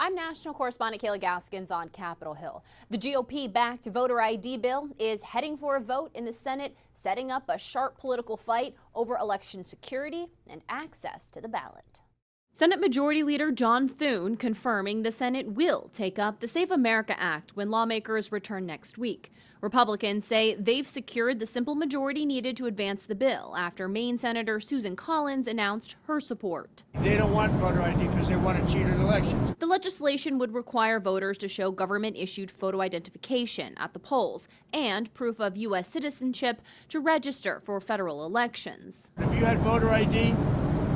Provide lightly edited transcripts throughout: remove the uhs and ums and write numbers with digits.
I'm national correspondent Kayla Gaskins on Capitol Hill. The GOP-backed voter ID bill is heading for a vote in the Senate, setting up a sharp political fight over election security and access to the ballot. Senate Majority Leader John Thune confirming the Senate will take up the Safe America Act when lawmakers return next week. Republicans say they've secured the simple majority needed to advance the bill after Maine Senator Susan Collins announced her support. They don't want voter ID because they want to cheat at elections. The legislation would require voters to show government-issued photo identification at the polls and proof of U.S. citizenship to register for federal elections. If you had voter ID,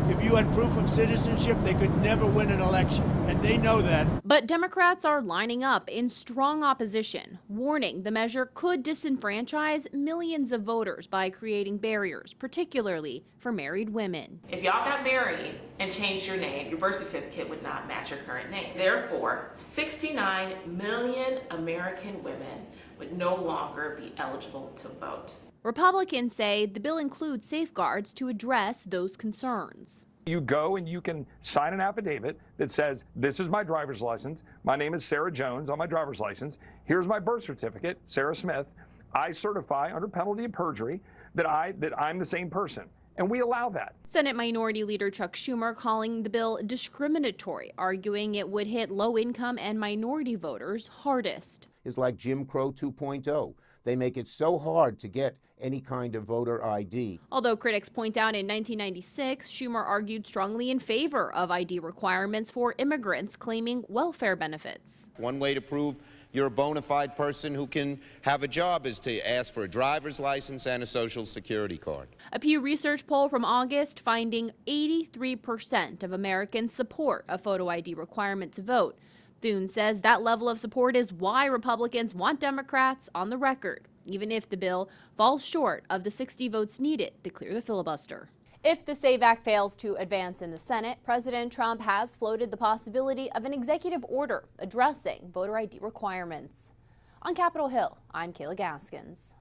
if you had proof of citizenship, they could never win an election, and they know that. But Democrats are lining up in strong opposition, warning the measure could disenfranchise millions of voters by creating barriers, particularly for married women. If y'all got married and changed your name, your birth certificate would not match your current name. Therefore, 69 million American women would no longer be eligible to vote. Republicans say the bill includes safeguards to address those concerns. You go and you can sign an affidavit that says, this is my driver's license. My name is Sarah Jones on my driver's license. Here's my birth certificate, Sarah Smith. I certify under penalty of perjury that I'm the same person. And we allow that. Senate Minority Leader Chuck Schumer calling the bill discriminatory, arguing it would hit low-income and minority voters hardest. It's like Jim Crow 2.0. They make it so hard to get any kind of voter ID. Although critics point out in 1996, Schumer argued strongly in favor of ID requirements for immigrants claiming welfare benefits. One way to prove you're a bona fide person who can have a job is to ask for a driver's license and a social security card. A Pew Research poll from August finding 83% of Americans support a photo ID requirement to vote. Thune says that level of support is why Republicans want Democrats on the record, even if the bill falls short of the 60 votes needed to clear the filibuster. If the SAVE Act fails to advance in the Senate, President Trump has floated the possibility of an executive order addressing voter ID requirements. On Capitol Hill, I'm Kayla Gaskins.